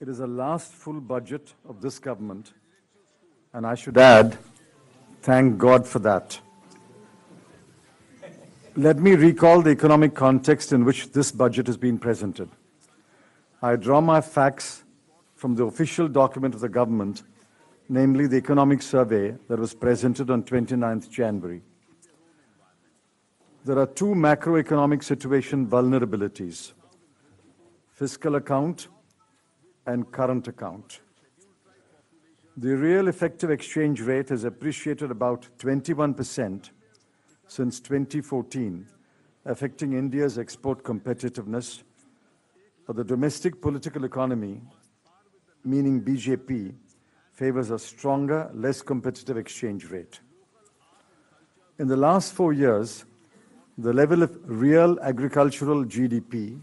It is the last full budget of this government, and I should add, thank God for that. Let me recall the economic context in which this budget is being presented. I draw my facts from the official document of the government, namely the economic survey that was presented on 29th January. There are two macroeconomic situation vulnerabilities: fiscal account and current account. The real effective exchange rate has appreciated about 21% since 2014, affecting India's export competitiveness. But the domestic political economy, meaning BJP, favors a stronger, less competitive exchange rate. In the last 4 years, the level of real agricultural GDP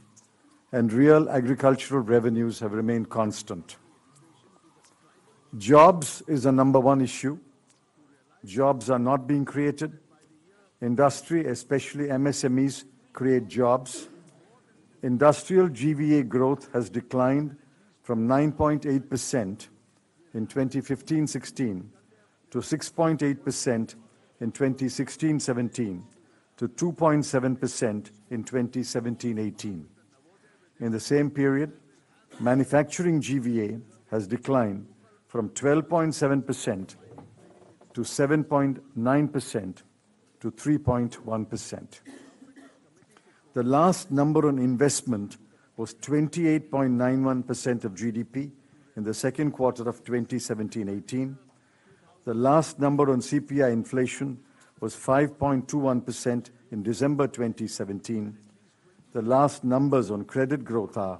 and real agricultural revenues have remained constant. Jobs is the number one issue. Jobs are not being created. Industry, especially MSMEs, create jobs. Industrial GVA growth has declined from 9.8% in 2015-16 to 6.8% in 2016-17 to 2.7% in 2017-18. In the same period, manufacturing GVA has declined from 12.7% to 7.9% to 3.1%. The last number on investment was 28.91% of GDP in the second quarter of 2017-18. The last number on CPI inflation was 5.21% in December 2017. The last numbers on credit growth are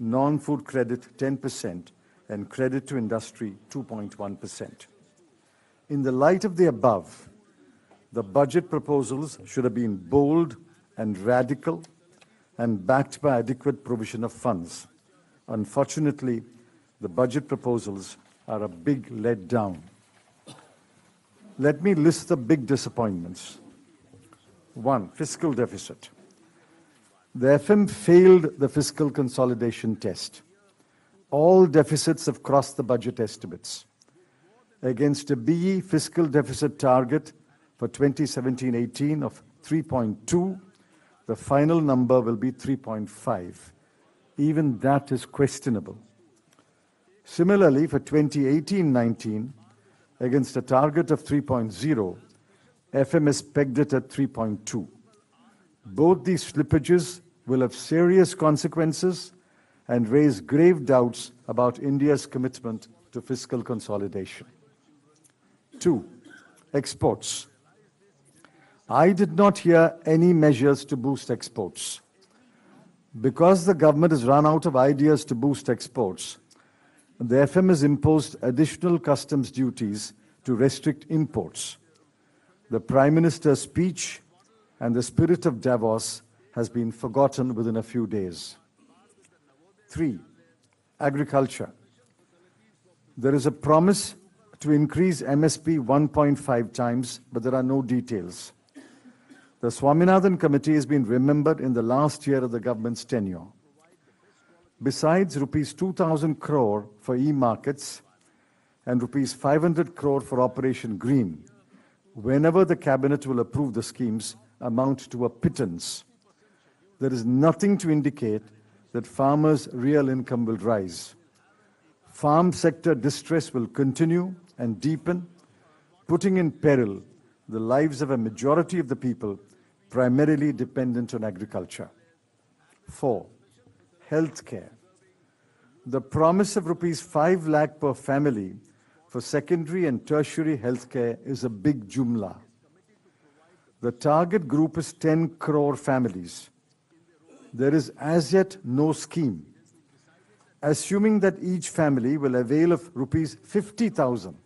non-food credit 10% and credit to industry 2.1%. In the light of the above, the budget proposals should have been bold and radical and backed by adequate provision of funds. Unfortunately, the budget proposals are a big letdown. Let me list the big disappointments. 1, fiscal deficit. The FM failed the fiscal consolidation test. All deficits have crossed the budget estimates. Against a BE fiscal deficit target for 2017-18 of 3.2, the final number will be 3.5. Even that is questionable. Similarly, for 2018-19, against a target of 3.0, FM has pegged it at 3.2. Both these slippages will have serious consequences and raise grave doubts about India's commitment to fiscal consolidation. 2, exports. I did not hear any measures to boost exports. Because the government has run out of ideas to boost exports, the FM has imposed additional customs duties to restrict imports. The Prime Minister's speech and the spirit of Davos has been forgotten within a few days. 3, agriculture. There is a promise to increase MSP 1.5 times, but there are no details. The Swaminathan Committee has been remembered in the last year of the government's tenure. Besides rupees 2,000 crore for e-markets and rupees 500 crore for Operation Green, whenever the cabinet will approve the schemes, amount to a pittance. There is nothing to indicate that farmers' real income will rise. Farm sector distress will continue and deepen, putting in peril the lives of a majority of the people primarily dependent on agriculture. 4, healthcare. The promise of rupees 5 lakh per family for secondary and tertiary healthcare is a big jumla. The target group is 10 crore families. There is as yet no scheme. Assuming that each family will avail of rupees 50,000,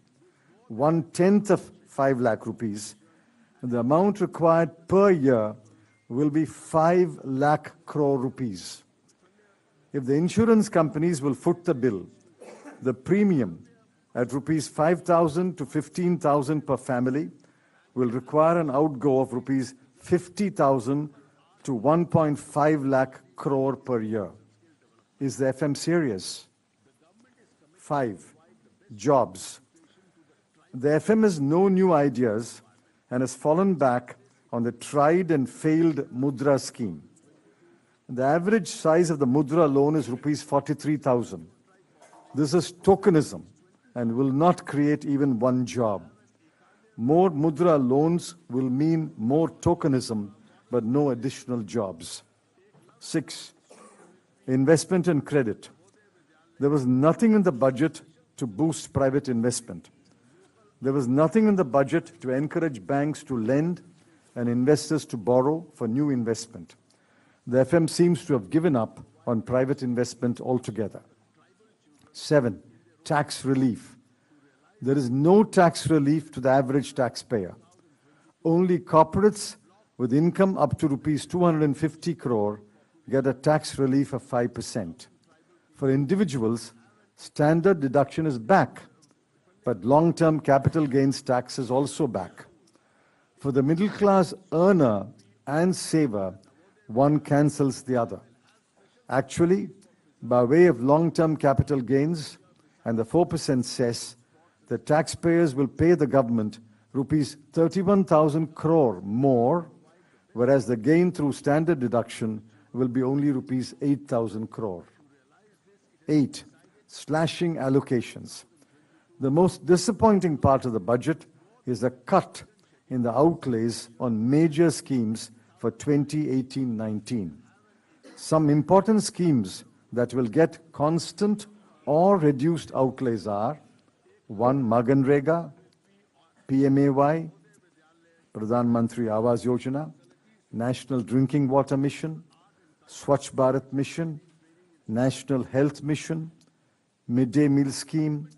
1/10 of 5 lakh rupees, the amount required per year will be 5 lakh crore rupees. If the insurance companies will foot the bill, the premium at rupees 5,000 to 15,000 per family will require an outgo of rupees 50,000 to 1.5 lakh crore per year. Is the FM serious? 5. Jobs. The FM has no new ideas and has fallen back on the tried and failed Mudra scheme. The average size of the Mudra loan is rupees 43,000. This is tokenism and will not create even one job. More Mudra loans will mean more tokenism, but no additional jobs. 6. Investment and credit. There was nothing in the budget to boost private investment. There was nothing in the budget to encourage banks to lend and investors to borrow for new investment. The FM seems to have given up on private investment altogether. 7. Tax relief. There is no tax relief to the average taxpayer. Only corporates with income up to rupees 250 crore get a tax relief of 5%. For individuals, standard deduction is back, but long-term capital gains tax is also back. For the middle-class earner and saver, one cancels the other. Actually, by way of long-term capital gains and the 4% cess, the taxpayers will pay the government rupees 31,000 crore more, whereas the gain through standard deduction will be only rupees 8,000 crore. 8. Slashing allocations. The most disappointing part of the budget is the cut in the outlays on major schemes for 2018-19. Some important schemes that will get constant or reduced outlays are 1. Maganrega, PMAY, Pradhan Mantri Awas Yojana, National Drinking Water Mission, Swachh Bharat Mission, National Health Mission, Midday Meal Scheme,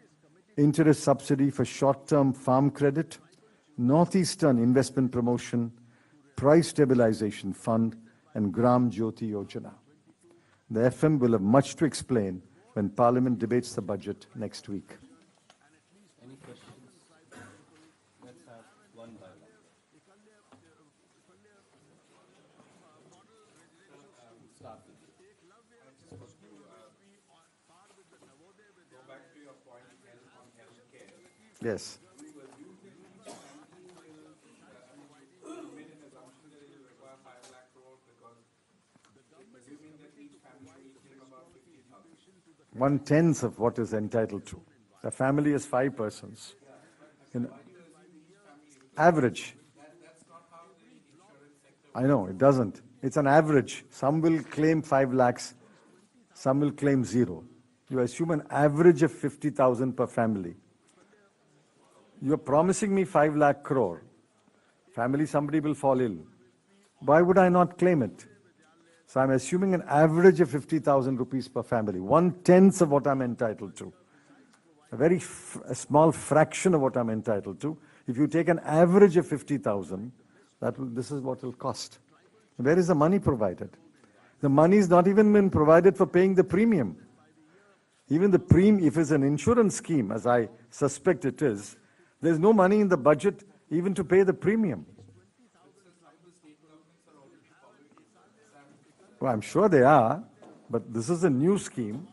Interest Subsidy for Short-Term Farm Credit, Northeastern Investment Promotion, Price Stabilization Fund, and Gram Jyoti Yojana. The FM will have much to explain when Parliament debates the budget next week. Any questions? Let's have one by one. Start with you. Go back to your point on healthcare. Yes. We were using we made an assumption that it will require 5 lakh crore because assuming that each family will give about 50,000. 1/10 of what is entitled to. The family is 5 persons. In average. That's not how the insurance sector I know, it doesn't. It's an average. Some will claim 5 lakhs, some will claim 0. You assume an average of 50,000 per family. You're promising me 5 lakh crore. Family, somebody will fall ill. Why would I not claim it? So I'm assuming an average of 50,000 rupees per family. 1/10 of what I'm entitled to. A small fraction of what I'm entitled to. If you take an average of 50,000, this is what it will cost. Where is the money provided? The money is not even been provided for paying the premium. Even the premium, if it's an insurance scheme, as I suspect it is, there's no money in the budget even to pay the premium. Well, I'm sure they are, but this is a new scheme,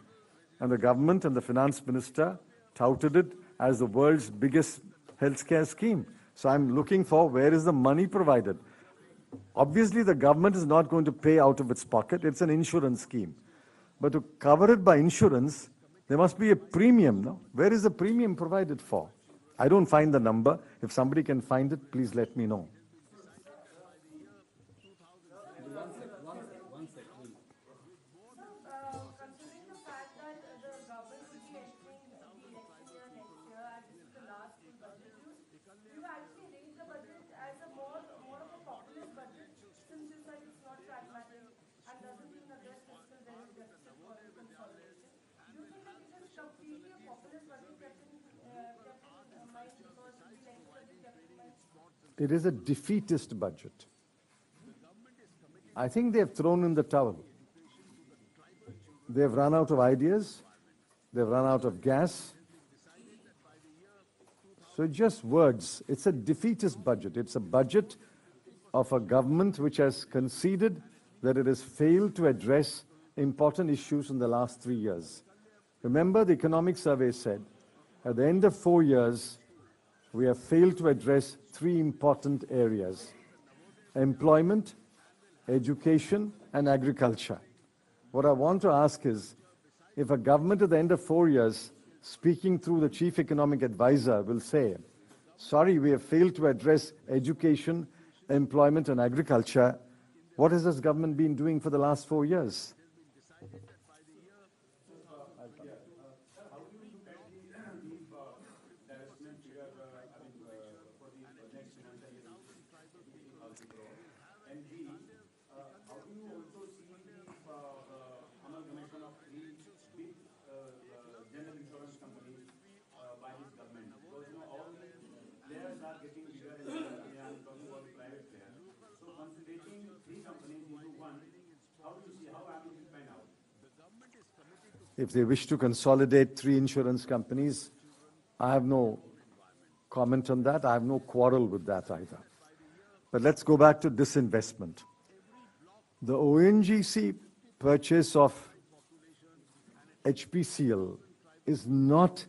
and the government and the finance minister touted it as the world's biggest healthcare scheme. So I'm looking for where is the money provided. Obviously, the government is not going to pay out of its pocket. It's an insurance scheme. But to cover it by insurance, there must be a premium, no? Where is the premium provided for? I don't find the number. If somebody can find it, please let me know. One sec, please. Considering the fact that the government will be entering the election year next year and this is the last full budget, you actually arranged the budget as a more of a populist budget since you said it's not pragmatic and doesn't even address fiscal deficit or consolidation. Do you think that it is completely a populist budget kept in mind because the election budget kept in mind? It is a defeatist budget. I think they have thrown in the towel. They've run out of ideas. They've run out of gas. So just words. It's a defeatist budget. It's a budget of a government which has conceded that it has failed to address important issues in the last 3 years. Remember, the economic survey said, at the end of 4 years, we have failed to address 3 important areas: employment, education, and agriculture. What I want to ask is, if a government at the end of 4 years, speaking through the chief economic advisor, will say, sorry, we have failed to address education, employment, and agriculture, what has this government been doing for the last 4 years? General insurance companies by this government, because all the players are getting bigger and bigger. I am talking about the private players. So consolidating 3 companies into one, how do you see, how will it pan out? If they wish to consolidate 3 insurance companies, I have no comment on that. I have no quarrel with that either. But let's go back to disinvestment. The ONGC purchase of HPCL is not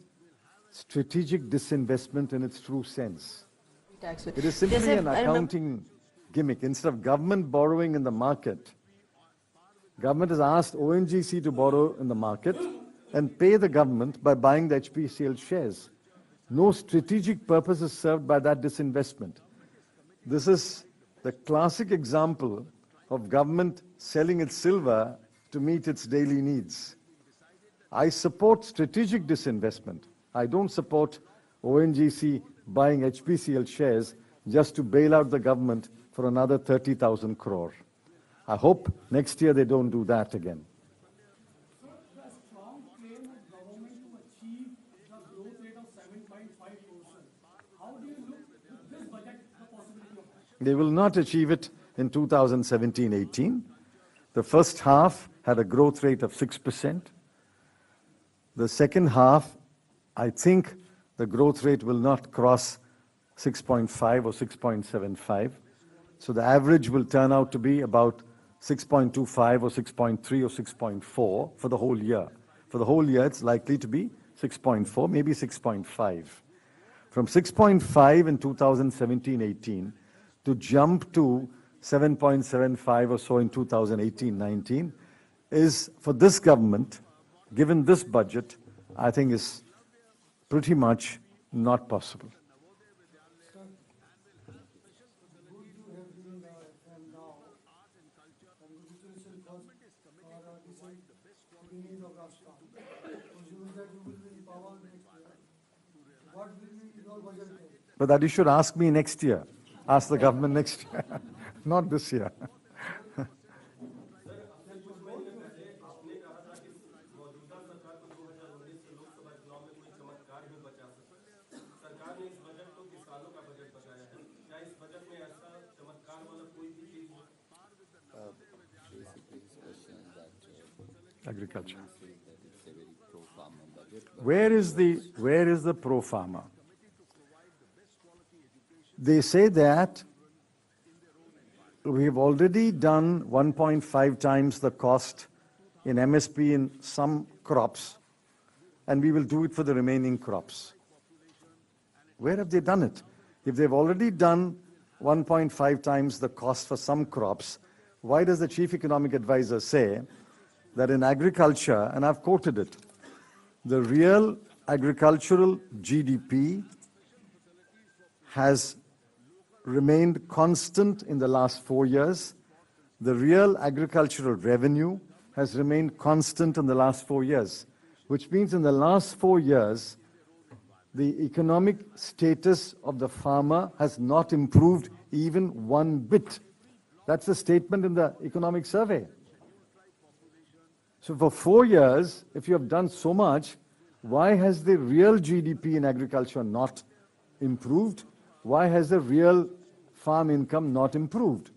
strategic disinvestment in its true sense. It is simply an accounting gimmick. Instead of government borrowing in the market, government has asked ONGC to borrow in the market and pay the government by buying the HPCL shares. No strategic purpose is served by that disinvestment. This is the classic example of government selling its silver to meet its daily needs. I support strategic disinvestment. I don't support ONGC buying HPCL shares just to bail out the government for another 30,000 crore. I hope next year they don't do that again. So the strong claim of government to achieve the growth rate of 7.5%. How do you look at this budget, the possibility of that? They will not achieve it in 2017-18. The first half had a growth rate of 6%. The second half, I think the growth rate will not cross 6.5 or 6.75. So the average will turn out to be about 6.25 or 6.3 or 6.4 for the whole year. For the whole year, it's likely to be 6.4, maybe 6.5. From 6.5 in 2017-18 to jump to 7.75 or so in 2018-19 is, for this government, given this budget, I think is pretty much not possible. But that you should ask me next year. Ask the government next year, not this year. Agriculture. Where is the pro-farmer? They say that we have already done 1.5 times the cost in MSP in some crops, and we will do it for the remaining crops. Where have they done it? If they've already done 1.5 times the cost for some crops, why does the chief economic advisor say that in agriculture, and I've quoted it, the real agricultural GDP has remained constant in the last 4 years. The real agricultural revenue has remained constant in the last 4 years, which means in the last 4 years, the economic status of the farmer has not improved even one bit. That's the statement in the economic survey. So for 4 years, if you have done so much, why has the real GDP in agriculture not improved? Why has the real farm income not improved?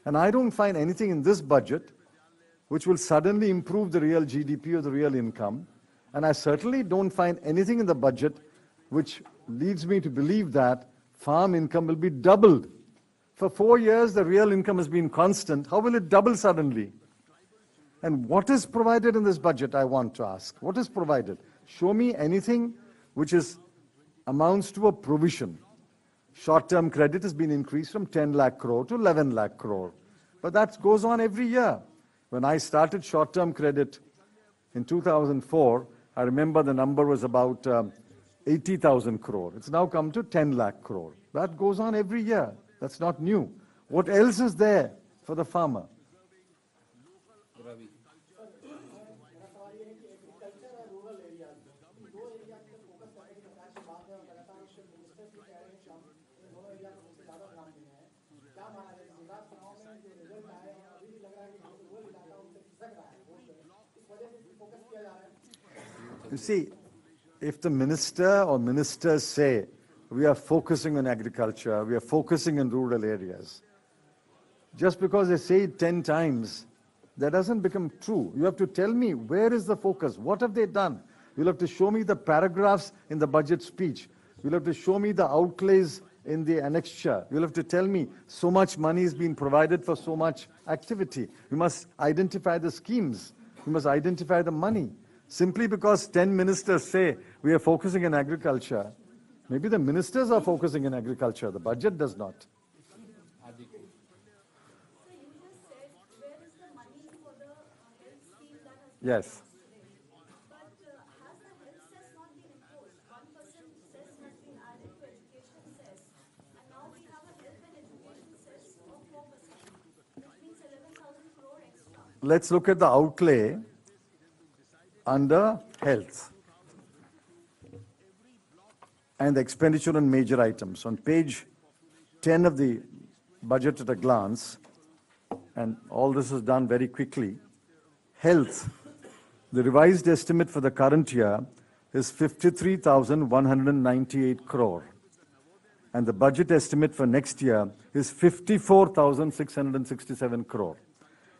And I don't find anything in this budget which will suddenly improve the real GDP or the real income. And I certainly don't find anything in the budget which leads me to believe that farm income will be doubled. For 4 years, the real income has been constant. How will it double suddenly? And what is provided in this budget, I want to ask? What is provided? Show me anything which amounts to a provision. Short-term credit has been increased from 10 lakh crore to 11 lakh crore. But that goes on every year. When I started short-term credit in 2004, I remember the number was about 80,000 crore. It's now come to 10 lakh crore. That goes on every year. That's not new. What else is there for the farmer? Ravi. मेरा सवाल ये है कि agriculture और rural areas in दो area पे focus करने की सरकार से बात है और लगातार उसके मिनिस्टर्स भी कह रहे हैं कि हम इन दोनों एरिया को सबसे ज़्यादा ध्यान देना है। क्या माना जाए गुजरात चुनाव में जो रिजल्ट आए हैं अभी भी लग रहा है कि जो रूरल इलाका उनसे खिसक रहा है वोट इस वजह से फोकस किया जा रहा है। You see, if the minister or ministers say, we are focusing on agriculture, we are focusing in rural areas, just because they say it 10 times, that doesn't become true. You have to tell me, where is the focus? What have they done? You'll have to show me the paragraphs in the budget speech. You'll have to show me the outlays in the annexure. You'll have to tell me, so much money is being provided for so much activity. You must identify the schemes. You must identify the money. Simply because 10 ministers say, we are focusing on agriculture, maybe the ministers are focusing on agriculture, the budget does not. Adi. So you just said, where is the money for the health scheme that has been Yes. announced today? But has the health cess not been imposed? 1% cess has been added to education cess, and now we have a health and education cess of 4%, which means 11,000 crore extra. Let's look at the outlay under health and the expenditure on major items. On page 10 of the budget at a glance, and all this is done very quickly, health, the revised estimate for the current year is 53,198 crore. And the budget estimate for next year is 54,667 crore.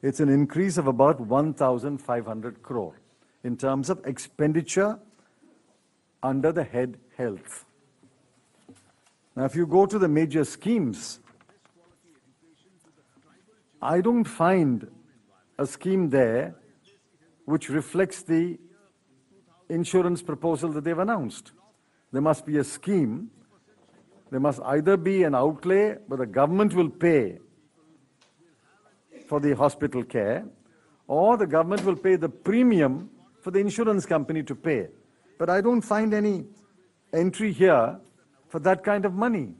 It's an increase of about 1,500 crore in terms of expenditure under the head health. Now, if you go to the major schemes, I don't find a scheme there which reflects the insurance proposal that they've announced. There must be a scheme. There must either be an outlay where the government will pay for the hospital care, or the government will pay the premium for the insurance company to pay. But I don't find any entry here for that kind of money.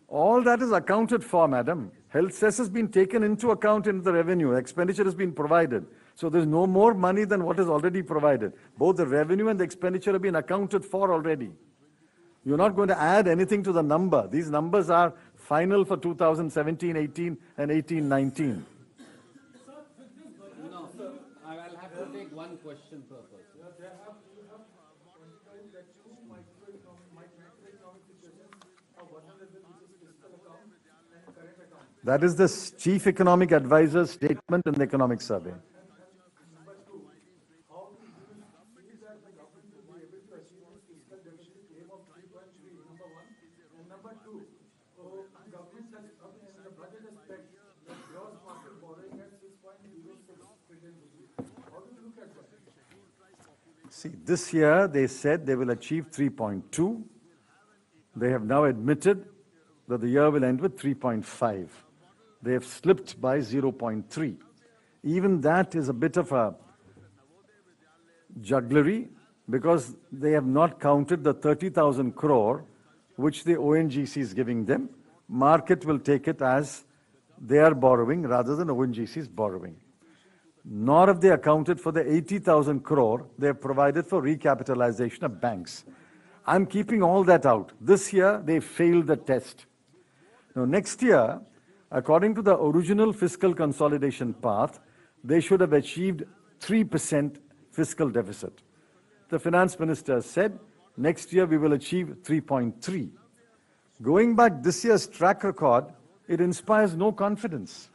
All that is accounted for, madam. Health cess has been taken into account in the revenue. Expenditure has been provided. So there's no more money than what is already provided. Both the revenue and the expenditure have been accounted for already. You're not going to add anything to the number. These numbers are final for 2017, 18, and 18, 19. No, I'll have to take one question per person. That is the chief economic advisor's statement in the economic survey. See, this year they said they will achieve 3.2. They have now admitted that the year will end with 3.5. They have slipped by 0.3. Even that is a bit of a jugglery because they have not counted the 30,000 crore which the ONGC is giving them. Market will take it as they are borrowing rather than ONGC is borrowing. Nor have they accounted for the 80,000 crore they have provided for recapitalization of banks. I'm keeping all that out. This year, they failed the test. Now, next year, according to the original fiscal consolidation path, they should have achieved 3% fiscal deficit. The finance minister said, next year we will achieve 3.3. Going back this year's track record, it inspires no confidence.